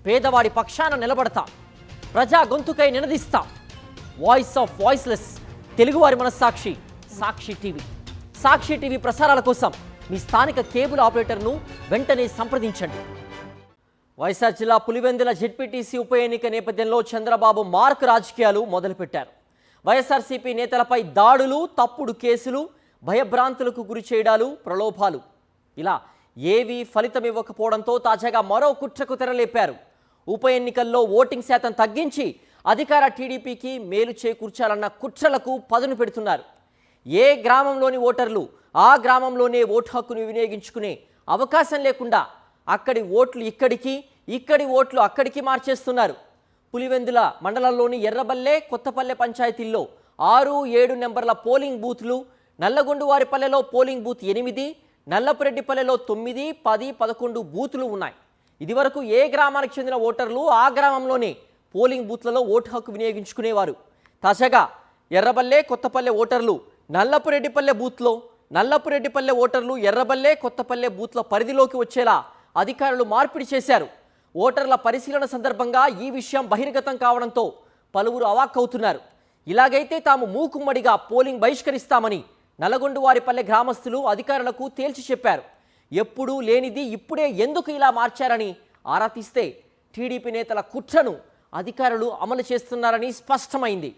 పేదవాడి పక్షాన నిలబడతా, ప్రజా గొంతుకై నినదిస్తా. వాయిస్ ఆఫ్ వాయిస్లెస్, తెలుగువారి మనస్సాక్షి, సాక్షి టీవీ. సాక్షి టీవీ ప్రసారాల కోసం మీ స్థానిక కేబుల్ ఆపరేటర్ను వెంటనే సంప్రదించండి. వైఎస్ఆర్ జిల్లా పులివెందుల జెడ్పీటీసీ ఉప ఎన్నిక నేపథ్యంలో చంద్రబాబు మార్క్ రాజకీయాలు మొదలుపెట్టారు. వైఎస్ఆర్సీపీ నేతలపై దాడులు, తప్పుడు కేసులు, భయభ్రాంతులకు గురి చేయడాలు, ప్రలోభాలు, ఇలా ఏవీ ఫలితం ఇవ్వకపోవడంతో తాజాగా మరో కుట్రకు తెరలేపారు. ఉప ఎన్నికల్లో ఓటింగ్ శాతం తగ్గించి అధికార టీడీపీకి మేలు చేకూర్చాలన్న కుట్రలకు పదును పెడుతున్నారు. ఏ గ్రామంలోని ఓటర్లు ఆ గ్రామంలోనే ఓటు హక్కును వినియోగించుకునే అవకాశం లేకుండా అక్కడి ఓట్లు ఇక్కడికి, ఇక్కడి ఓట్లు అక్కడికి మార్చేస్తున్నారు. పులివెందుల మండలంలోని ఎర్రబల్లె, కొత్తపల్లె పంచాయతీల్లో 6, 7 నెంబర్ల పోలింగ్ బూత్లు, నల్లగొండువారిపల్లెలో పోలింగ్ బూత్ 8, నల్లపురెడ్డిపల్లెలో 9, 10, 11 బూతులు ఉన్నాయి. ఇదివరకు ఏ గ్రామానికి చెందిన ఓటర్లు ఆ గ్రామంలోనే పోలింగ్ బూత్లలో ఓటు హక్కు వినియోగించుకునేవారు. తాజాగా ఎర్రబల్లె, కొత్తపల్లె ఓటర్లు నల్లపురెడ్డిపల్లె బూత్లో, నల్లపురెడ్డిపల్లె ఓటర్లు ఎర్రబల్లె, కొత్తపల్లె బూత్ల పరిధిలోకి వచ్చేలా అధికారులు మార్పిడి చేశారు. ఓటర్ల పరిశీలన సందర్భంగా ఈ విషయం బహిర్గతం కావడంతో పలువురు అవాక్కవుతున్నారు. ఇలాగైతే తాము మూకుమ్మడిగా పోలింగ్ బహిష్కరిస్తామని నల్లగొండువారిపల్లె గ్రామస్తులు అధికారులకు తేల్చి చెప్పారు. ఎప్పుడూ లేనిది ఇప్పుడే ఎందుకు ఇలా మార్చారని ఆరా తీస్తే టీడీపీ నేతల కుట్రను అధికారులు అమలు చేస్తున్నారని స్పష్టమైంది.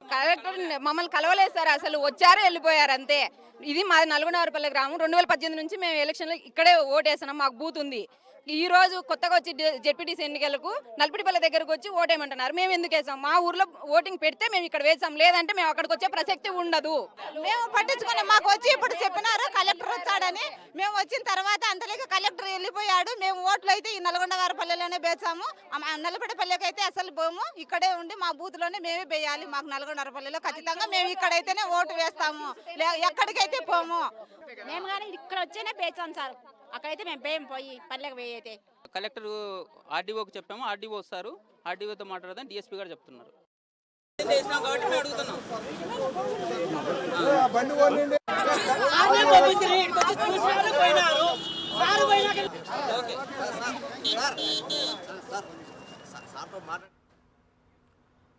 కలెక్టర్ మమ్మల్ని కలవలేదు సార్, అసలు వచ్చారు వెళ్ళిపోయారు అంతే. ఇది మాది నల్గొండవారిపల్లె గ్రామం. 2018 నుంచి మేము ఎలక్షన్లో ఇక్కడే ఓటేస్తున్నాం. మాకు బూత్ ఉంది. ఈ రోజు కొత్తగా వచ్చి జెడ్పీటీసీ ఎన్నికలకు నల్పిడిపల్లె దగ్గరకు వచ్చి ఓటేయమంటున్నారు. మేము ఎందుకు వేసాం? మా ఊర్లో ఓటింగ్ పెడితే మేము ఇక్కడ వేసాం, లేదంటే మేము అక్కడికి వచ్చే ప్రసక్తి ఉండదు. మేము పట్టించుకున్నాం. మాకు వచ్చి ఇప్పుడు చెప్పినారు కలెక్టర్ వచ్చాడని. మేము వచ్చిన తర్వాత అంతలేక కలెక్టర్ వెళ్ళిపోయాడు. మేము ఓట్లు అయితే ఈ నల్గొండవారిపల్లెలోనే వేసాము. నల్లపడిపల్లెకి అయితే అసలు పోము. ఇక్కడే ఉండి మా బూత్ లోనే మేమే వేయాలి. మాకు నల్గొండవారిపల్లెలో ఖచ్చితంగా మేము ఇక్కడైతేనే ఓటు వేస్తాము, ఎక్కడికైతే పోము. మేము కానీ ఇక్కడ వచ్చేనే వేసాం సార్. అక్కడైతే మేము భయం పోయి పల్లెకి పోయి అయితే కలెక్టర్ ఆర్డీఓకి చెప్పాము, ఆర్డీఓ వస్తారు, ఆర్డీఓతో మాట్లాడదాం డిఎస్పీ గారు చెప్తున్నారు.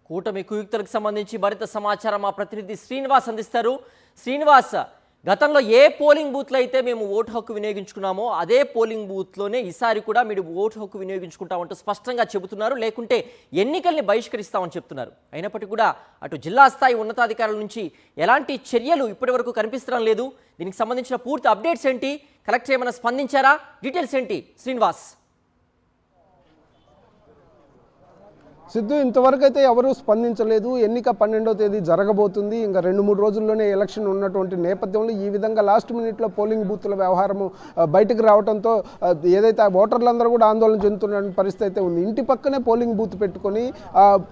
కూటమి కుయుక్తులకు సంబంధించి మరింత సమాచారం మా ప్రతినిధి శ్రీనివాస్ అందిస్తారు. శ్రీనివాస్, గతంలో ఏ పోలింగ్ బూత్లో అయితే మేము ఓటు హక్కు వినియోగించుకున్నామో అదే పోలింగ్ బూత్లోనే ఈసారి కూడా మీరు ఓటు హక్కు వినియోగించుకుంటామంటూ స్పష్టంగా చెబుతున్నారు, లేకుంటే ఎన్నికల్ని బహిష్కరిస్తామని చెప్తున్నారు. అయినప్పటికీ కూడా అటు జిల్లా స్థాయి ఉన్నతాధికారుల నుంచి ఎలాంటి చర్యలు ఇప్పటివరకు కనిపిస్తడం లేదు. దీనికి సంబంధించిన పూర్తి అప్డేట్స్ ఏంటి? కలెక్టర్ ఏమైనా స్పందించారా? డీటెయిల్స్ ఏంటి శ్రీనివాస్? సిద్ధు, ఇంతవరకు అయితే ఎవరూ స్పందించలేదు. ఎన్నిక 12వ తేదీ జరగబోతుంది. ఇంకా 2-3 రోజుల్లోనే ఎలక్షన్ ఉన్నటువంటి నేపథ్యంలో ఈ విధంగా లాస్ట్ మినిట్లో పోలింగ్ బూత్ల వ్యవహారము బయటకు రావడంతో ఏదైతే ఓటర్లందరూ కూడా ఆందోళన చెందుతున్న పరిస్థితి అయితే ఉంది. ఇంటి పక్కనే పోలింగ్ బూత్ పెట్టుకొని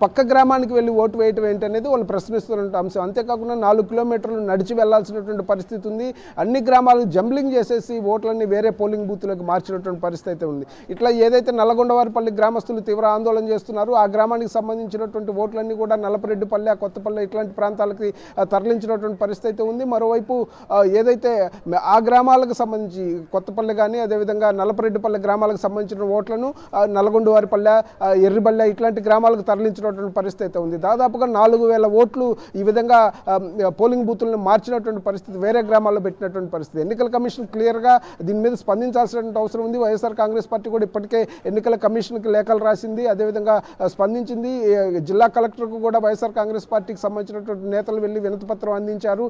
పక్క గ్రామానికి వెళ్ళి ఓటు వేయటం ఏంటనేది వాళ్ళు ప్రశ్నిస్తున్న అంశం. అంతేకాకుండా 4 కిలోమీటర్లు నడిచి వెళ్లాల్సినటువంటి పరిస్థితి ఉంది. అన్ని గ్రామాలకు జంబ్లింగ్ చేసేసి ఓట్లన్నీ వేరే పోలింగ్ బూత్లకు మార్చినటువంటి పరిస్థితి అయితే ఉంది. ఇట్లా ఏదైతే నల్లగొండవారిపల్లి గ్రామస్తులు తీవ్ర ఆందోళన చేస్తున్నారు, ఆ గ్రామానికి సంబంధించినటువంటి ఓట్లన్నీ కూడా నల్లపరెడ్డిపల్లె, కొత్తపల్లె ఇట్లాంటి ప్రాంతాలకి తరలించినటువంటి పరిస్థితి అయితే ఉంది. మరోవైపు ఏదైతే ఆ గ్రామాలకు సంబంధించి కొత్తపల్లె కానీ అదేవిధంగా నల్లపరెడ్డిపల్లె గ్రామాలకు సంబంధించిన ఓట్లను నల్లగొండువారిపల్లె, ఎర్రిబల్లె ఇట్లాంటి గ్రామాలకు తరలించినటువంటి పరిస్థితి అయితే ఉంది. దాదాపుగా 4000 ఓట్లు ఈ విధంగా పోలింగ్ బూతులను మార్చినటువంటి పరిస్థితి, వేరే గ్రామాల్లో పెట్టినటువంటి పరిస్థితి. ఎన్నికల కమిషన్ క్లియర్గా దీని మీద స్పందించాల్సినటువంటి అవసరం ఉంది. వైఎస్ఆర్ కాంగ్రెస్ పార్టీ కూడా ఇప్పటికే ఎన్నికల కమిషన్కి లేఖలు రాసింది, అదేవిధంగా స్పందించింది. జిల్లా కలెక్టర్కు కూడా వైఎస్ఆర్ కాంగ్రెస్ పార్టీకి సంబంధించినటువంటి నేతలు వెళ్ళి వినతిపత్రం అందించారు.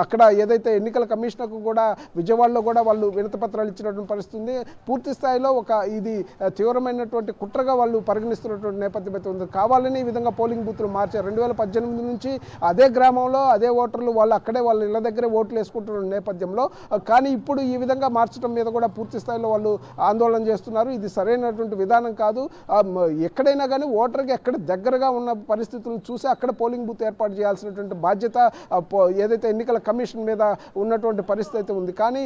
అక్కడ ఏదైతే ఎన్నికల కమిషనర్కు కూడా విజయవాడలో కూడా వాళ్ళు వినతిపత్రాలు ఇచ్చినటువంటి పరిస్థితి ఉంది. పూర్తి స్థాయిలో ఇది తీవ్రమైనటువంటి కుట్రగా వాళ్ళు పరిగణిస్తున్నటువంటి నేపథ్యం అయితే ఉంది. కావాలని ఈ విధంగా పోలింగ్ బూత్లు మార్చారు. 2018 నుంచి అదే గ్రామంలో అదే ఓటర్లు వాళ్ళు అక్కడే వాళ్ళ ఇళ్ల దగ్గరే ఓట్లు వేసుకుంటున్న నేపథ్యంలో కానీ ఇప్పుడు ఈ విధంగా మార్చడం మీద కూడా పూర్తి స్థాయిలో వాళ్ళు ఆందోళన చేస్తున్నారు. ఇది సరైనటువంటి విధానం కాదు. ఎక్కడైనా కానీ ఓటర్ ప్రజలకు ఎక్కడ దగ్గరగా ఉన్న పరిస్థితులను చూసి అక్కడ పోలింగ్ బూత్ ఏర్పాటు చేయాల్సినటువంటి బాధ్యత ఏదైతే ఎన్నికల కమిషన్ మీద ఉన్నటువంటి పరిస్థితి అయితే ఉంది. కానీ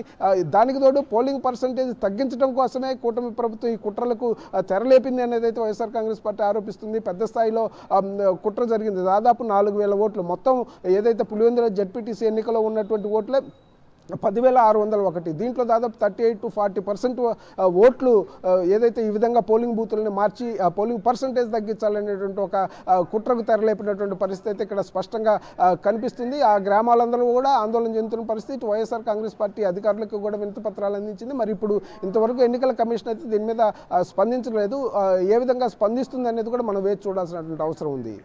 దానికి తోడు పోలింగ్ పర్సంటేజ్ తగ్గించడం కోసమే కూటమి ప్రభుత్వం ఈ కుట్రలకు తెరలేపింది అనేది అయితే వైఎస్ఆర్ కాంగ్రెస్ పార్టీ ఆరోపిస్తుంది. పెద్ద స్థాయిలో కుట్ర జరిగింది. దాదాపు 4,000 ఓట్లు మొత్తం ఏదైతే పులివెందుల జెడ్పీటీసీ ఎన్నికలో ఉన్నటువంటి ఓట్లే 10,601. దీంట్లో దాదాపు 38 to 40% ఓట్లు ఏదైతే ఈ విధంగా పోలింగ్ బూతులను మార్చి పోలింగ్ పర్సంటేజ్ తగ్గించాలనేటువంటి ఒక కుట్రకు తెరలేపినటువంటి పరిస్థితి అయితే ఇక్కడ స్పష్టంగా కనిపిస్తుంది. ఆ గ్రామాలందరూ కూడా ఆందోళన చెందుతున్న పరిస్థితి. వైఎస్ఆర్ కాంగ్రెస్ పార్టీ అధికారులకు కూడా వినతి పత్రాలు అందించింది. మరి ఇప్పుడు ఇంతవరకు ఎన్నికల కమిషన్ అయితే దీని మీద స్పందించలేదు. ఏ విధంగా స్పందిస్తుంది అనేది కూడా మనం వేచి చూడాల్సినటువంటి అవసరం ఉంది.